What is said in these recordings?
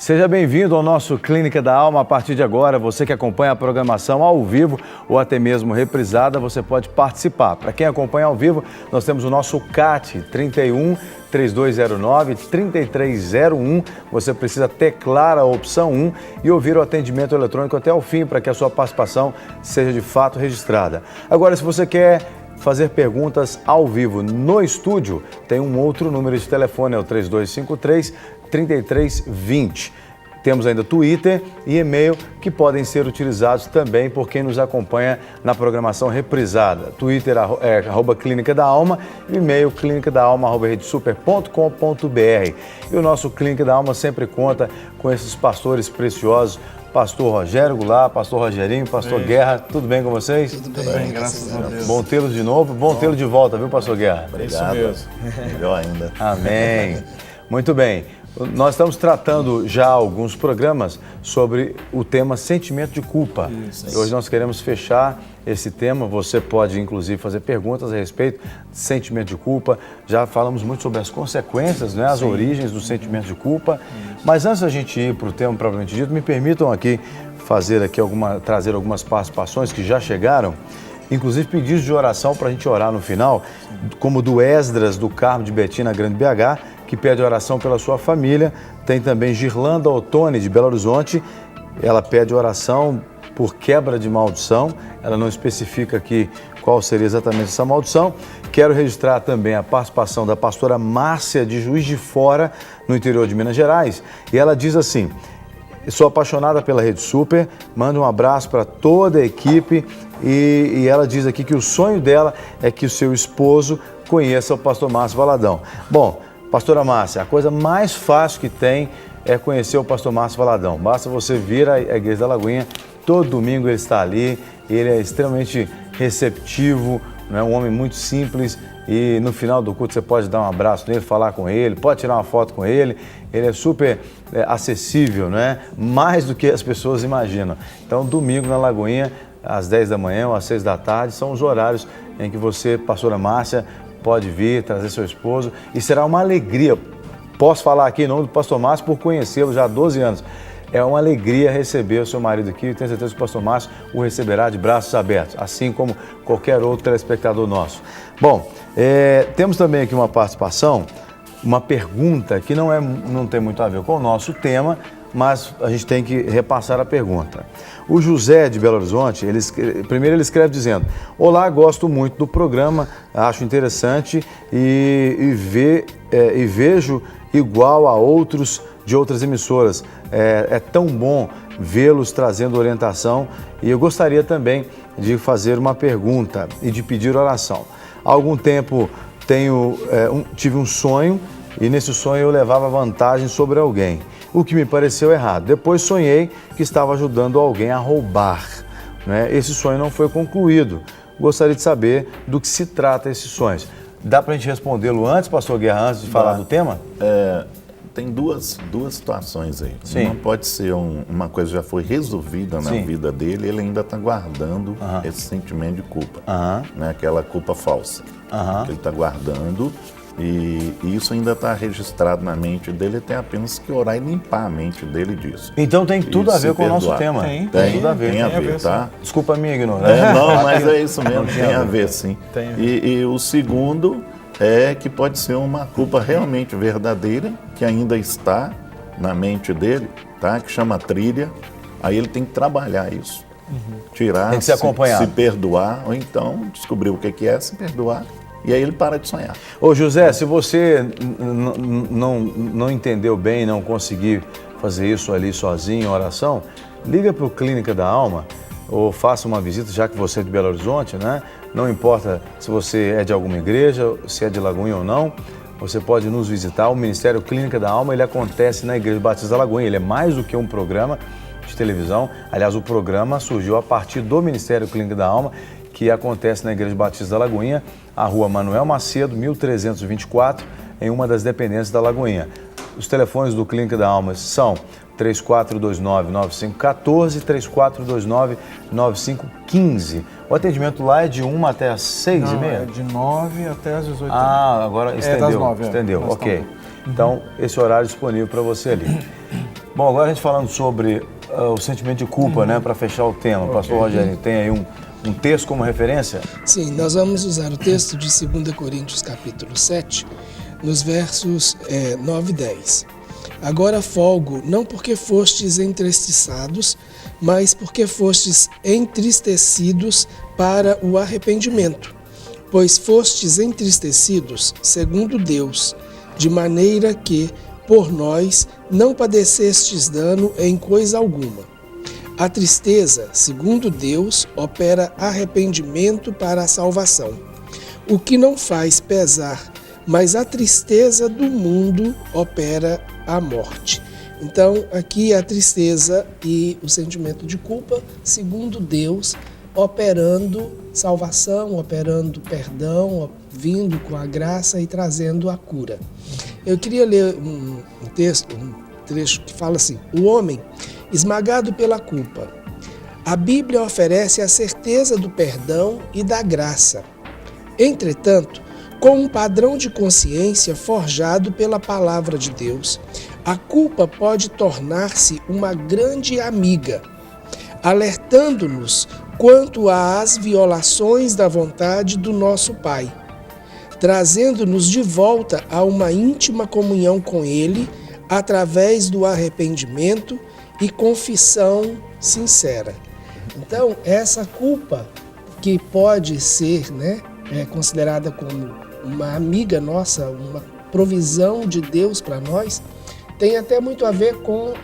Seja bem-vindo ao nosso Clínica da Alma. A partir de agora, você que acompanha a programação ao vivo ou até mesmo reprisada, você pode participar. Para quem acompanha ao vivo, nós temos o nosso CAT 31 3209 3301. Você precisa teclar a opção 1 e ouvir o atendimento eletrônico até o fim para que a sua participação seja de fato registrada. Agora, se você quer fazer perguntas ao vivo no estúdio, tem um outro número de telefone, é o 3253-3320. Temos ainda Twitter e e-mail que podem ser utilizados também por quem nos acompanha na programação reprisada. Twitter é @Clínica da Alma e e-mail clinicadaalma@redesuper.com.br. E o nosso Clínica da Alma sempre conta com esses pastores preciosos, Pastor Rogério Goulart, Pastor Rogerinho, Pastor Guerra. Tudo bem com vocês? Tudo bem, graças a Deus. Bom tê-los de novo, bom tê-lo de volta, viu, Pastor Guerra? Obrigado. Isso mesmo. Melhor ainda. Amém. Muito bem. Nós estamos tratando já alguns programas sobre o tema sentimento de culpa. Isso. Hoje nós queremos fechar esse tema. Você pode, inclusive, fazer perguntas a respeito de sentimento de culpa. Já falamos muito sobre as consequências, né? As origens do sentimento de culpa. Isso. Mas antes da gente ir para o tema propriamente dito, me permitam aqui trazer algumas participações que já chegaram. Inclusive pedidos de oração para a gente orar no final, como do Esdras, do Carmo de Betim, na Grande BH, que pede oração pela sua família. Tem também Girlanda Ottoni, de Belo Horizonte. Ela pede oração por quebra de maldição. Ela não especifica aqui qual seria exatamente essa maldição. Quero registrar também a participação da pastora Márcia, de Juiz de Fora, no interior de Minas Gerais. E ela diz assim: sou apaixonada pela Rede Super, manda um abraço para toda a equipe e ela diz aqui que o sonho dela é que o seu esposo conheça o pastor Márcio Valadão. Bom, pastora Márcia, a coisa mais fácil que tem é conhecer o pastor Márcio Valadão. Basta você vir à Igreja da Lagoinha, todo domingo ele está ali, ele é extremamente receptivo, né? Um homem muito simples. E no final do culto você pode dar um abraço nele, falar com ele, pode tirar uma foto com ele. Ele é super acessível, né? Mais do que as pessoas imaginam. Então, domingo na Lagoinha, às 10 da manhã ou às 6 da tarde, são os horários em que você, pastora Márcia, pode vir, trazer seu esposo. E será uma alegria. Posso falar aqui em nome do pastor Márcio por conhecê-lo já há 12 anos. É uma alegria receber o seu marido aqui e tenho certeza que o pastor Márcio o receberá de braços abertos, assim como qualquer outro telespectador nosso. Bom, temos também aqui uma participação, uma pergunta que não tem muito a ver com o nosso tema, mas a gente tem que repassar a pergunta. O José, de Belo Horizonte, primeiro ele escreve dizendo: olá, gosto muito do programa, acho interessante e vejo igual a outros de outras emissoras. É tão bom vê-los trazendo orientação e eu gostaria também de fazer uma pergunta e de pedir oração. Há algum tempo tive um sonho e nesse sonho eu levava vantagem sobre alguém, o que me pareceu errado. Depois sonhei que estava ajudando alguém a roubar, né? Esse sonho não foi concluído. Gostaria de saber do que se trata esses sonhos. Dá para a gente respondê-lo antes, pastor Guerra, antes de falar do tema? Tem duas situações aí. Sim. Uma pode ser uma coisa que já foi resolvida na vida dele, ele ainda está guardando esse sentimento de culpa, né? Aquela culpa falsa que ele está guardando e isso ainda está registrado na mente dele. Ele tem apenas que orar e limpar a mente dele disso. Então tem tudo a ver com o nosso tema. Tem tudo a ver. Tem a ver, tá? Desculpa a minha ignorância. Não, mas é isso mesmo, tem a ver sim. E o segundo é que pode ser uma culpa realmente verdadeira, que ainda está na mente dele, tá? Que chama trilha. Aí ele tem que trabalhar isso. Tirar, tem que ser acompanhado. Se perdoar, ou então descobrir o que é se perdoar. E aí ele para de sonhar. Ô José, se você não entendeu bem, não conseguir fazer isso ali sozinho, em oração, liga para o Clínica da Alma ou faça uma visita, já que você é de Belo Horizonte, né? Não importa se você é de alguma igreja, se é de Lagoinha ou não, você pode nos visitar. O Ministério Clínica da Alma, ele acontece na Igreja Batista da Lagoinha. Ele é mais do que um programa de televisão. Aliás, o programa surgiu a partir do Ministério Clínica da Alma, que acontece na Igreja Batista da Lagoinha, a rua Manuel Macedo, 1324, em uma das dependências da Lagoinha. Os telefones do Clínica da Alma são 3429-9514, 3429-9515. O atendimento lá é de 1 até as 6h30? É de 9 até as 18h30. Agora estendeu. Das 9, estendeu, ok. Então, esse horário é disponível para você ali. Bom, agora a gente falando sobre o sentimento de culpa, né, para fechar o tema. Pastor Rogério, tem aí um texto como referência? Sim, nós vamos usar o texto de 2 Coríntios capítulo 7, nos versos 9 e 10. Agora folgo, não porque fostes entristeçados, mas porque fostes entristecidos para o arrependimento. Pois fostes entristecidos segundo Deus, de maneira que, por nós, não padecestes dano em coisa alguma. A tristeza, segundo Deus, opera arrependimento para a salvação, o que não faz pesar, mas a tristeza do mundo opera a morte. Então, aqui a tristeza e o sentimento de culpa, segundo Deus, operando salvação, operando perdão, vindo com a graça e trazendo a cura. Eu queria ler um trecho que fala assim: o homem esmagado pela culpa. A Bíblia oferece a certeza do perdão e da graça. Entretanto, com um padrão de consciência forjado pela palavra de Deus, a culpa pode tornar-se uma grande amiga, alertando-nos quanto às violações da vontade do nosso Pai, trazendo-nos de volta a uma íntima comunhão com Ele através do arrependimento e confissão sincera. Então, essa culpa que pode ser, considerada como uma amiga nossa, uma provisão de Deus para nós, tem até muito a ver com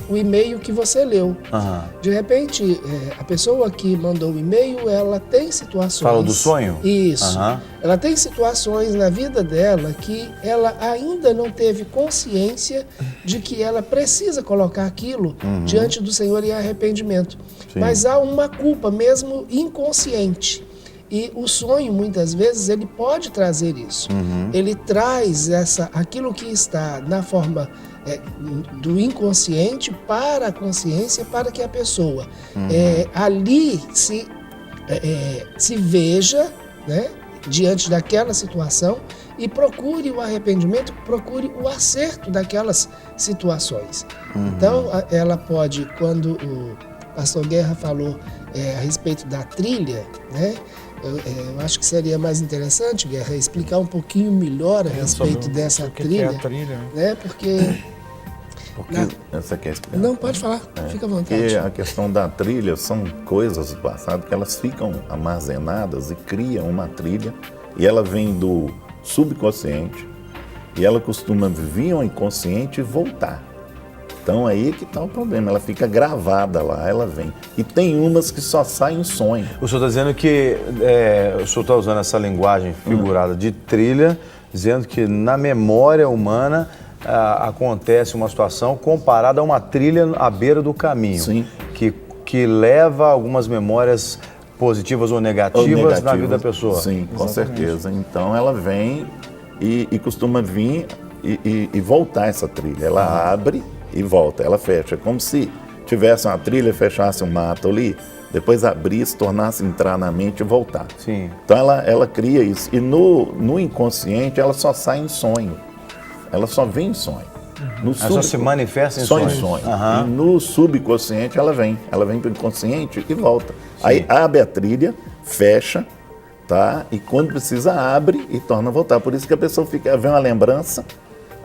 o e-mail que você leu. Uhum. De repente, a pessoa que mandou o e-mail, ela tem situações... Fala do sonho? Isso. Uhum. Ela tem situações na vida dela que ela ainda não teve consciência de que ela precisa colocar aquilo diante do Senhor em arrependimento. Sim. Mas há uma culpa mesmo inconsciente. E o sonho, muitas vezes, ele pode trazer isso. Ele traz aquilo que está na forma do inconsciente para a consciência, para que a pessoa ali se veja, diante daquela situação e procure o arrependimento, procure o acerto daquelas situações. Então, ela pode, quando o pastor Guerra falou a respeito da trilha, eu acho que seria mais interessante, Guerra, explicar um pouquinho melhor a respeito dessa trilha. Que é a trilha? Porque você quer explicar? Não, pode falar, fica à vontade. Porque a questão da trilha são coisas do passado que elas ficam armazenadas e criam uma trilha, e ela vem do subconsciente, e ela costuma vir ao inconsciente e voltar. Então aí que está o problema, ela fica gravada lá, ela vem. E tem umas que só saem em sonho. O senhor está dizendo que, o senhor está usando essa linguagem figurada de trilha, dizendo que na memória humana acontece uma situação comparada a uma trilha à beira do caminho. Sim. Que leva algumas memórias positivas ou negativas na vida da pessoa. Sim, com certeza. Então ela vem e costuma vir e voltar essa trilha. Ela abre e volta, ela fecha. É como se tivesse uma trilha, fechasse um mato ali, depois abrisse, tornasse entrar na mente e voltar. Sim. Então ela cria isso. E no inconsciente ela só sai em sonho. Ela só vem em sonho. Ela só se manifesta em só sonho. Em sonho. Uhum. E no subconsciente ela vem para o inconsciente e volta. Sim. Aí abre a trilha, fecha, tá? E quando precisa abre e torna a voltar. Por isso que a pessoa vê uma lembrança,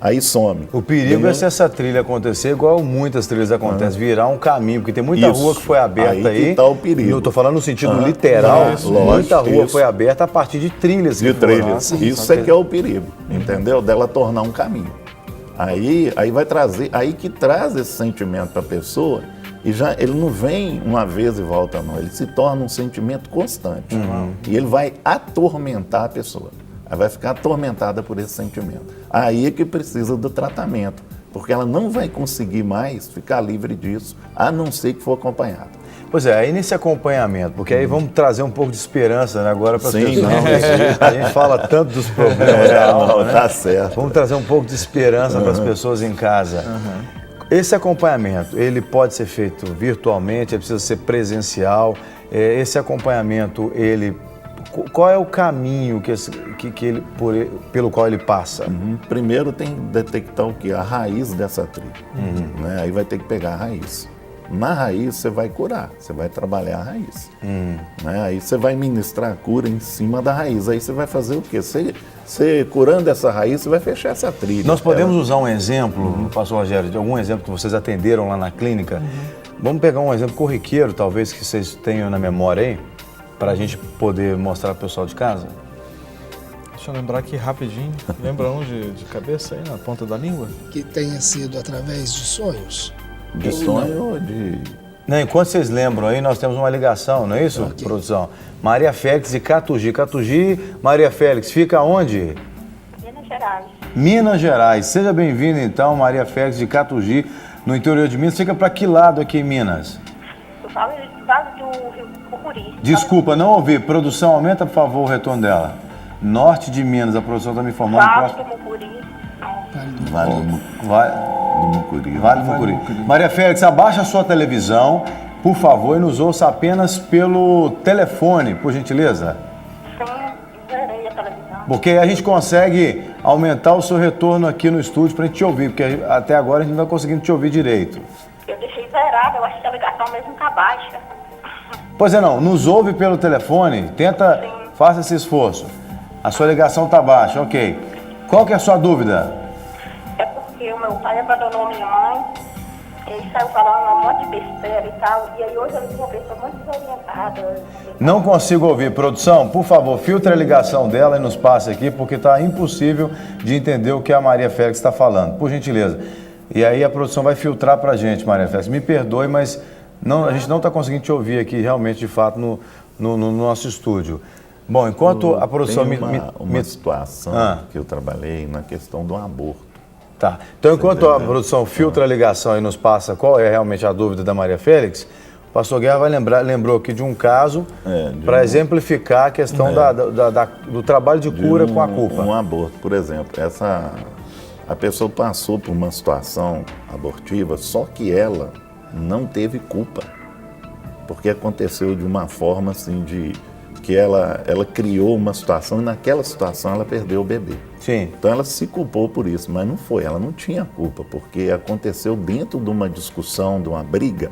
aí some. O perigo é se essa trilha acontecer, igual muitas trilhas acontecem, virar um caminho, porque tem muita rua que foi aberta aí. Que tá o perigo. Eu estou falando no sentido literal. Muita rua isso. foi aberta a partir de trilhas. De trilhas. Isso é que é o perigo, entendeu? Dela tornar um caminho. Aí vai trazer, aí que traz esse sentimento para a pessoa, e já ele não vem uma vez e volta não, ele se torna um sentimento constante. E ele vai atormentar a pessoa. Ela vai ficar atormentada por esse sentimento. Aí é que precisa do tratamento, porque ela não vai conseguir mais ficar livre disso, a não ser que for acompanhada. Pois é, aí nesse acompanhamento, porque aí vamos trazer um pouco de esperança, né, agora para as pessoas. Não, a gente fala tanto dos problemas da alma, né? Tá certo. Vamos trazer um pouco de esperança para as pessoas em casa. Esse acompanhamento, ele pode ser feito virtualmente, ele precisa ser presencial. Esse acompanhamento, ele qual é o caminho pelo qual ele passa? Primeiro tem que detectar o quê? A raiz dessa trilha. Né? Aí vai ter que pegar a raiz. Na raiz você vai curar, você vai trabalhar a raiz. Né? Aí você vai ministrar a cura em cima da raiz. Aí você vai fazer o quê? Você curando essa raiz, você vai fechar essa trilha. Nós podemos usar um exemplo, pastor Rogério, de algum exemplo que vocês atenderam lá na clínica? Vamos pegar um exemplo corriqueiro, talvez, que vocês tenham na memória aí, para a gente poder mostrar para o pessoal de casa? Deixa eu lembrar aqui rapidinho. Lembra um de cabeça aí, na ponta da língua? Que tenha sido através de sonhos? De sonho ou de... Não, enquanto vocês lembram aí, nós temos uma ligação, não é isso, produção? Maria Félix de Catugi. Catugi, Maria Félix, fica onde? Minas Gerais. Minas Gerais. Seja bem-vinda, então, Maria Félix de Catugi, no interior de Minas. Fica para que lado aqui em Minas? Eu falo do lado do Rio Mucuri. Desculpa, não ouvi. Produção, aumenta, por favor, o retorno dela. Norte de Minas, a produção está me informando. Vale do Mucuri. Vale do Mucuri. Vale do Mucuri. Maria Félix, abaixa a sua televisão, por favor, e nos ouça apenas pelo telefone, por gentileza. Sim, zerei a televisão. Porque aí a gente consegue aumentar o seu retorno aqui no estúdio para a gente te ouvir, porque até agora a gente não está conseguindo te ouvir direito. Eu deixei zerada, eu acho que a ligação mesmo está baixa. Pois é, não, nos ouve pelo telefone, faça esse esforço. A sua ligação está baixa, ok. Qual que é a sua dúvida? É porque o meu pai abandonou minha mãe, ele saiu falando um monte de besteira e tal, e aí hoje ele é uma pessoa muito desorientada. Não consigo ouvir. Produção, por favor, filtre a ligação dela e nos passe aqui, porque está impossível de entender o que a Maria Félix está falando, por gentileza. E aí a produção vai filtrar para a gente, Maria Félix. Me perdoe, mas a gente não está conseguindo te ouvir aqui, realmente, de fato, no nosso estúdio. Bom, enquanto a produção... Tem uma situação que eu trabalhei na questão do aborto. Tá. Então, enquanto a produção filtra a ligação e nos passa qual é realmente a dúvida da Maria Félix, o pastor Guerra lembrou aqui de um caso para exemplificar a questão do trabalho de cura com a culpa. Um aborto, por exemplo. A pessoa passou por uma situação abortiva, só que ela não teve culpa. Porque aconteceu de uma forma assim que ela criou uma situação e naquela situação ela perdeu o bebê. Sim. Então ela se culpou por isso, mas não foi, ela não tinha culpa, porque aconteceu dentro de uma discussão, de uma briga.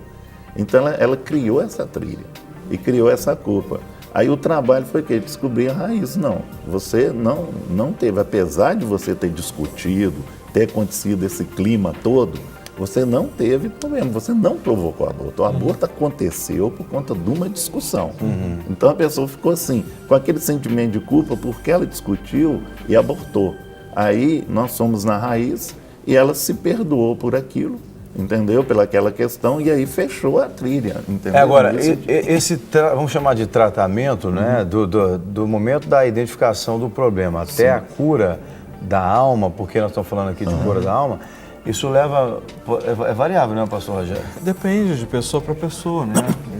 Então ela criou essa trilha e criou essa culpa. Aí o trabalho foi que descobrir a raiz. Não, você não teve, apesar de você ter discutido, ter acontecido esse clima todo, você não teve problema, você não provocou aborto. O aborto aconteceu por conta de uma discussão. Então a pessoa ficou assim, com aquele sentimento de culpa porque ela discutiu e abortou. Aí nós fomos na raiz e ela se perdoou por aquilo, entendeu? Pelaquela questão, e aí fechou a trilha, entendeu? Agora, vamos chamar de tratamento, né? Do momento da identificação do problema até a cura da alma, porque nós estamos falando aqui de cura da alma, isso é variável, né, pastor Rogério? Depende de pessoa para pessoa, né?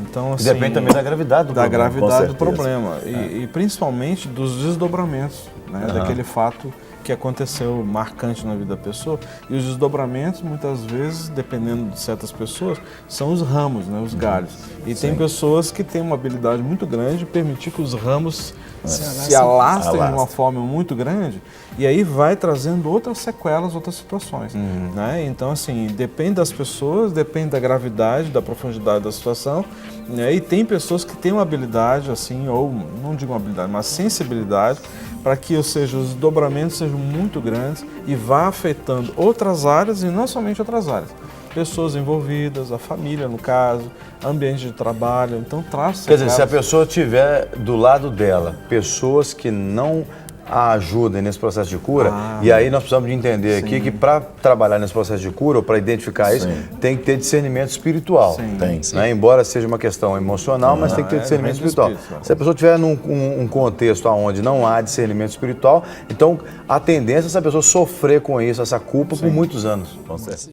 Então, assim, depende também da gravidade do problema. Da gravidade do problema e principalmente dos desdobramentos, né, daquele fato que aconteceu marcante na vida da pessoa. E os desdobramentos, muitas vezes, dependendo de certas pessoas, são os ramos, né, os galhos. E tem pessoas que têm uma habilidade muito grande de permitir que os ramos se alastrem de uma forma muito grande, e aí vai trazendo outras sequelas, outras situações. Né? Então, assim, depende das pessoas, depende da gravidade, da profundidade da situação, né? E tem pessoas que têm uma habilidade, assim, ou não digo uma habilidade, mas sensibilidade, para que, ou seja, os desdobramentos sejam muito grandes e vá afetando outras áreas e não somente outras áreas. Pessoas envolvidas, a família, no caso, ambiente de trabalho, então traz... Quer dizer, se a pessoa tiver do lado dela pessoas que não a ajudem nesse processo de cura, e aí nós precisamos de entender aqui que para trabalhar nesse processo de cura, ou para identificar isso, tem que ter discernimento espiritual. Tem. Né? Embora seja uma questão emocional, mas tem que ter discernimento espiritual. Se a pessoa estiver num contexto onde não há discernimento espiritual, então a tendência é essa pessoa sofrer com isso, essa culpa, por muitos anos. Com certeza.